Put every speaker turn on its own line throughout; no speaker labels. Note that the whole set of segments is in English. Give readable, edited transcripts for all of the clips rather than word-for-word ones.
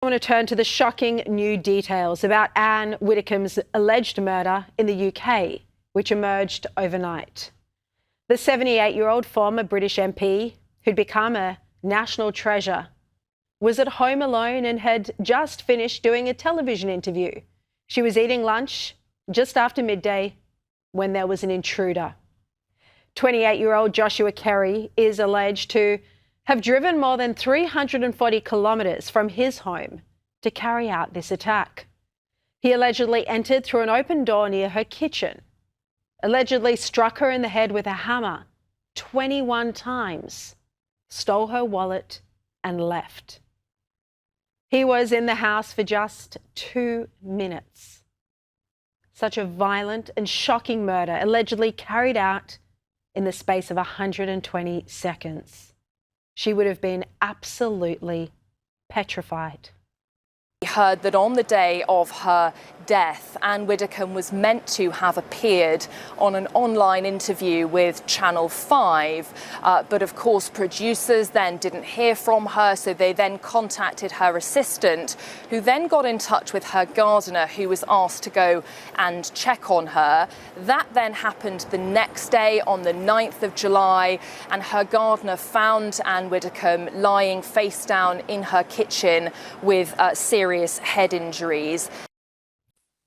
I want to turn to the shocking new details about Anne Widdecombe's alleged murder in the UK, which emerged overnight. The 78-year-old former British MP, who'd become a national treasure, was at home alone and had just finished doing a television interview. She was eating lunch just after midday when there was an intruder. 28-year-old Joshua Kerry is alleged to have driven more than 340 kilometres from his home to carry out this attack. He allegedly entered through an open door near her kitchen, allegedly struck her in the head with a hammer 21 times, stole her wallet and left. He was in the house for just 2 minutes. Such a violent and shocking murder, allegedly carried out in the space of 120 seconds. She would have been absolutely petrified.
We heard that on the day of her death, Anne Widdecombe was meant to have appeared on an online interview with Channel 5, but of course producers then didn't hear from her, so they then contacted her assistant, who then got in touch with her gardener, who was asked to go and check on her. That then happened the next day on the 9th of July, and her gardener found Anne Widdecombe lying face down in her kitchen with serious head injuries.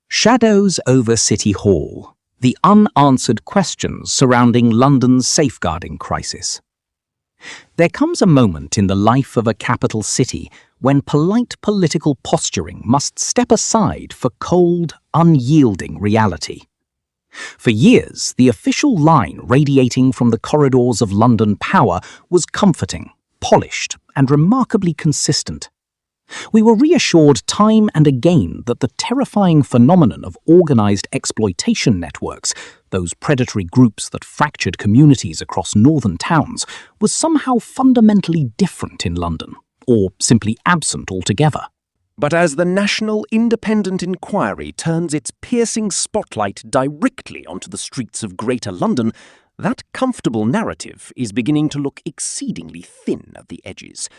Shadows over City Hall. The unanswered questions surrounding London's safeguarding crisis. There comes a moment in the life of a capital city when polite political posturing must step aside for cold, unyielding reality. For years, the official line radiating from the corridors of London power was comforting, polished, and remarkably consistent. We were reassured time and again that the terrifying phenomenon of organised exploitation networks, those predatory groups that fractured communities across northern towns, was somehow fundamentally different in London, or simply absent altogether.
But as the National Independent Inquiry turns its piercing spotlight directly onto the streets of Greater London, that comfortable narrative is beginning to look exceedingly thin at the edges.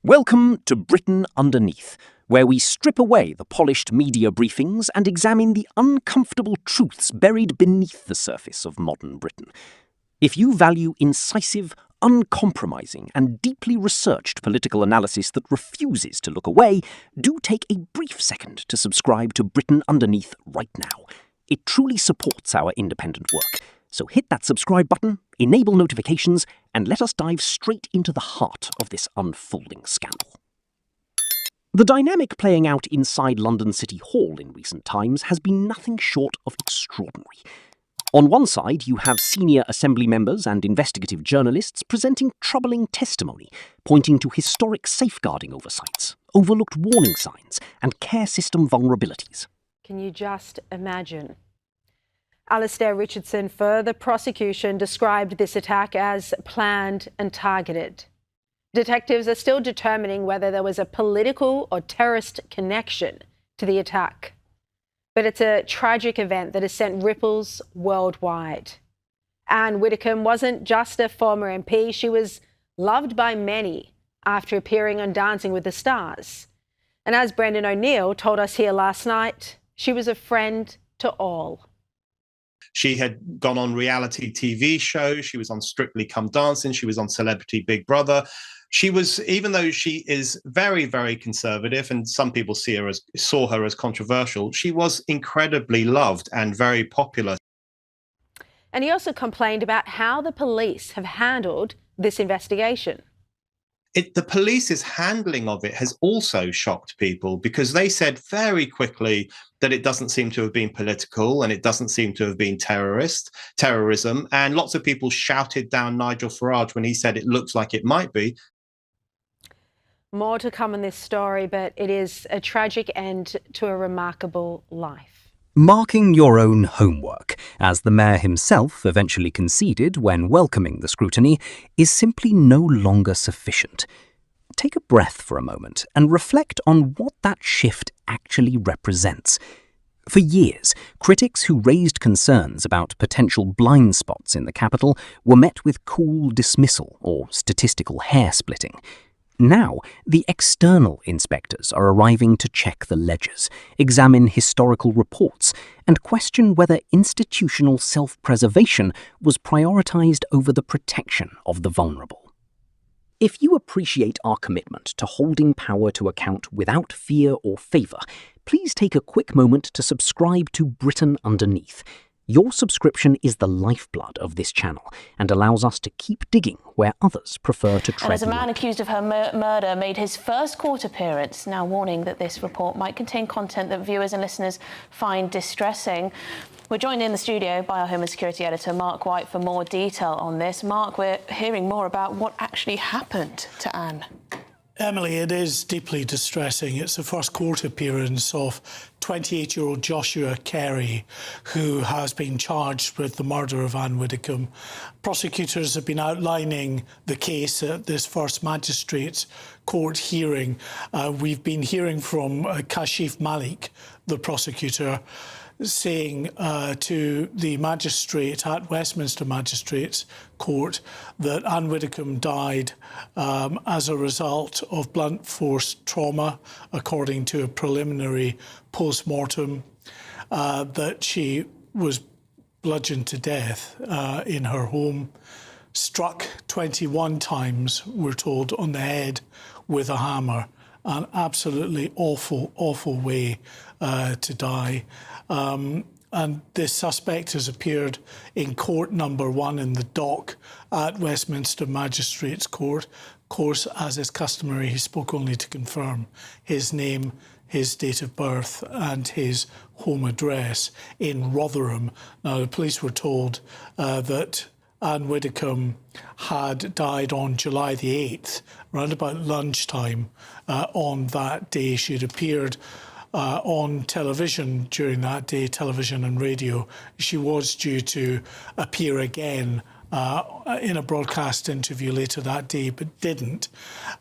Welcome to Britain Underneath, where we strip away the polished media briefings and examine the uncomfortable truths buried beneath the surface of modern Britain. If you value incisive, uncompromising, and deeply researched political analysis that refuses to look away, do take a brief second to subscribe to Britain Underneath right now. It truly supports our independent work. So hit that subscribe button, enable notifications, and let us dive straight into the heart of this unfolding scandal. The dynamic playing out inside London City Hall in recent times has been nothing short of extraordinary. On one side, you have senior Assembly members and investigative journalists presenting troubling testimony, pointing to historic safeguarding oversights, overlooked warning signs, and care system vulnerabilities.
Can you just imagine? Alistair Richardson for the prosecution described this attack as planned and targeted. Detectives are still determining whether there was a political or terrorist connection to the attack. But it's a tragic event that has sent ripples worldwide. Anne Widdecombe wasn't just a former MP, she was loved by many after appearing on Dancing with the Stars. And as Brendan O'Neill told us here last night, she was a friend to all.
She had gone on reality TV shows. She was on Strictly Come Dancing. She was on Celebrity Big Brother. She was, even though she is very, very conservative, and some people saw her as controversial, she was incredibly loved and very popular.
And he also complained about how the police have handled this investigation.
The police's handling of it has also shocked people because they said very quickly that it doesn't seem to have been political and it doesn't seem to have been terrorism. And lots of people shouted down Nigel Farage when he said it looks like it might be.
More to come on this story, but it is a tragic end to a remarkable life.
Marking your own homework, as the mayor himself eventually conceded when welcoming the scrutiny, is simply no longer sufficient. Take a breath for a moment and reflect on what that shift actually represents. For years, critics who raised concerns about potential blind spots in the capital were met with cool dismissal or statistical hair-splitting. Now, the external inspectors are arriving to check the ledgers, examine historical reports, and question whether institutional self-preservation was prioritised over the protection of the vulnerable. If you appreciate our commitment to holding power to account without fear or favour, please take a quick moment to subscribe to Britain Underneath. Your subscription is the lifeblood of this channel and allows us to keep digging where others prefer to tread.
And as a man
light.
accused of her murder made his first court appearance, now warning that this report might contain content that viewers and listeners find distressing. We're joined in the studio by our Home and Security editor, Mark White, for more detail on this. Mark, we're hearing more about what actually happened to Anne.
Emily, it is deeply distressing. It's the first court appearance of 28-year-old Joshua Carey, who has been charged with the murder of Anne Widdecombe. Prosecutors have been outlining the case at this first magistrates' court hearing. We've been hearing from Kashif Malik, the prosecutor, saying to the magistrate at Westminster Magistrates Court that Anne Widdecombe died as a result of blunt force trauma, according to a preliminary post-mortem, that she was bludgeoned to death in her home, struck 21 times, we're told, on the head with a hammer. An absolutely awful, awful way to die. And this suspect has appeared in court number 1 in the dock at Westminster Magistrates Court. Of course, as is customary, he spoke only to confirm his name, his date of birth and his home address in Rotherham. Now, the police were told that Anne Widdecombe had died on July the 8th, around about lunchtime on that day. She had appeared on television during that day, television and radio. She was due to appear again in a broadcast interview later that day, but didn't.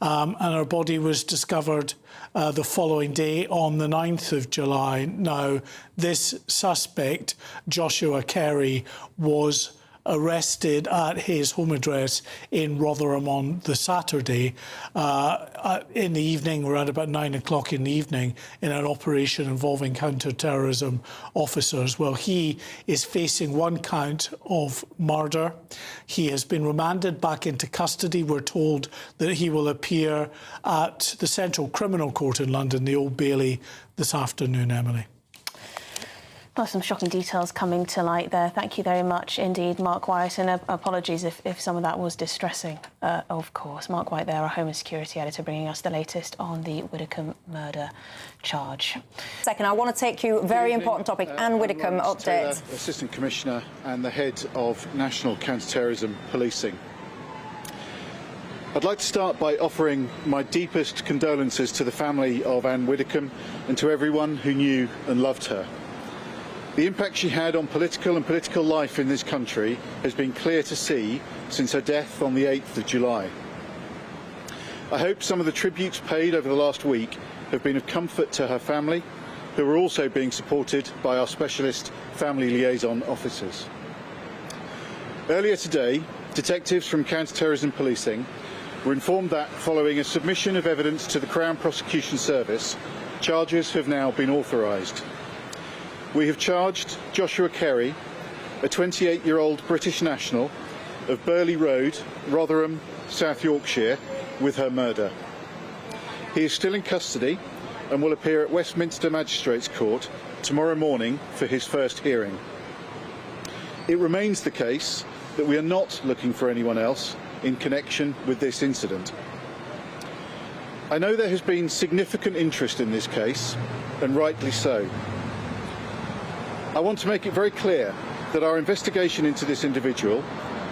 And her body was discovered the following day on the 9th of July. Now, this suspect, Joshua Carey, was arrested at his home address in Rotherham on the Saturday in the evening, around about 9 o'clock in the evening, in an operation involving counter-terrorism officers. Well, he is facing 1 count of murder. He has been remanded back into custody. We're told that he will appear at the Central Criminal Court in London, the Old Bailey, this afternoon, Emily.
Well, some shocking details coming to light there. Thank you very much indeed, Mark White, and apologies if some of that was distressing, of course. Mark White there, our Home and Security editor, bringing us the latest on the Widdecombe murder charge.
Second, I want to take you a very important topic, Anne Widdecombe update.
Taylor, Assistant Commissioner and the Head of National Counter-Terrorism Policing. I'd like to start by offering my deepest condolences to the family of Anne Widdecombe and to everyone who knew and loved her. The impact she had on political life in this country has been clear to see since her death on the 8th of July. I hope some of the tributes paid over the last week have been of comfort to her family, who are also being supported by our specialist family liaison officers. Earlier today, detectives from Counter-Terrorism Policing were informed that following a submission of evidence to the Crown Prosecution Service, charges have now been authorised. We have charged Joshua Carey, a 28-year-old British national of Burley Road, Rotherham, South Yorkshire, with her murder. He is still in custody and will appear at Westminster Magistrates Court tomorrow morning for his first hearing. It remains the case that we are not looking for anyone else in connection with this incident. I know there has been significant interest in this case, and rightly so. I want to make it very clear that our investigation into this individual,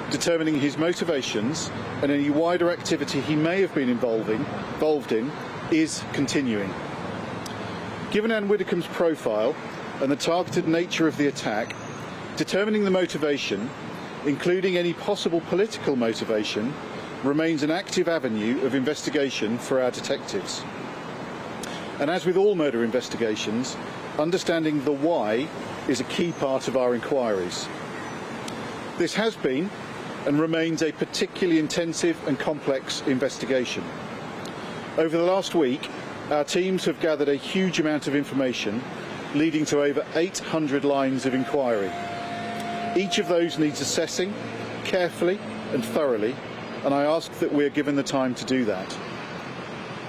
determining his motivations and any wider activity he may have been involved in, is continuing. Given Anne Widdecombe's profile and the targeted nature of the attack, determining the motivation, including any possible political motivation, remains an active avenue of investigation for our detectives. And as with all murder investigations, understanding the why is a key part of our inquiries. This has been and remains a particularly intensive and complex investigation. Over the last week, our teams have gathered a huge amount of information, leading to over 800 lines of inquiry. Each of those needs assessing carefully and thoroughly, and I ask that we are given the time to do that.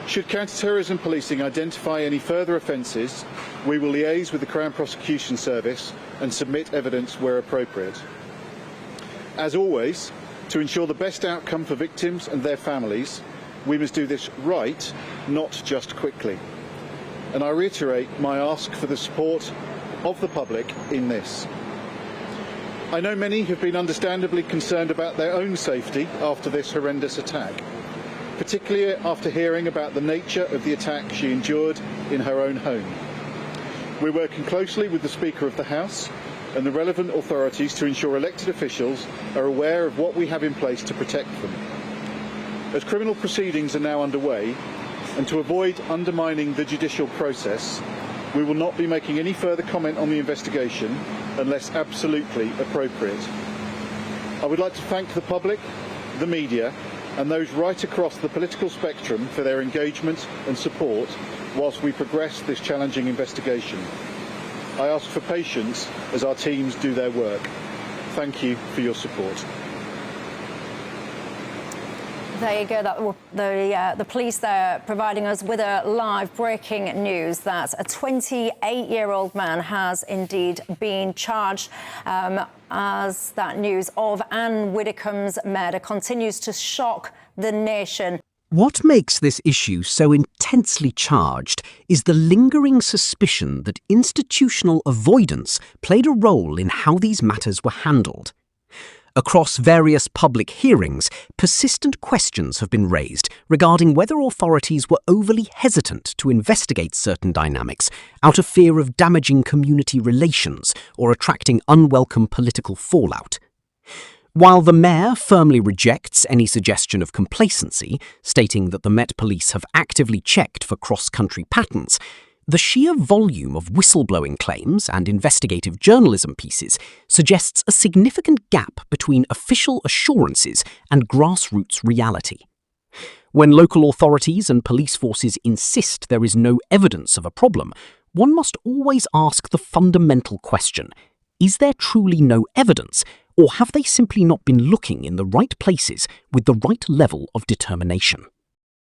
Should counter-terrorism policing identify any further offences, we will liaise with the Crown Prosecution Service and submit evidence where appropriate. As always, to ensure the best outcome for victims and their families, we must do this right, not just quickly. And I reiterate my ask for the support of the public in this. I know many have been understandably concerned about their own safety after this horrendous attack, particularly after hearing about the nature of the attack she endured in her own home. We're working closely with the Speaker of the House and the relevant authorities to ensure elected officials are aware of what we have in place to protect them. As criminal proceedings are now underway, and to avoid undermining the judicial process, we will not be making any further comment on the investigation unless absolutely appropriate. I would like to thank the public, the media, and those right across the political spectrum for their engagement and support whilst we progress this challenging investigation. I ask for patience as our teams do their work. Thank you for your support.
There you go. The police there providing us with a live breaking news that a 28-year-old man has indeed been charged as that news of Anne Widdecombe's murder continues to shock the nation.
What makes this issue so intensely charged is the lingering suspicion that institutional avoidance played a role in how these matters were handled. Across various public hearings, persistent questions have been raised regarding whether authorities were overly hesitant to investigate certain dynamics out of fear of damaging community relations or attracting unwelcome political fallout. While the Mayor firmly rejects any suggestion of complacency, stating that the Met Police have actively checked for cross-country patterns, the sheer volume of whistleblowing claims and investigative journalism pieces suggests a significant gap between official assurances and grassroots reality. When local authorities and police forces insist there is no evidence of a problem, one must always ask the fundamental question: is there truly no evidence, or have they simply not been looking in the right places with the right level of determination?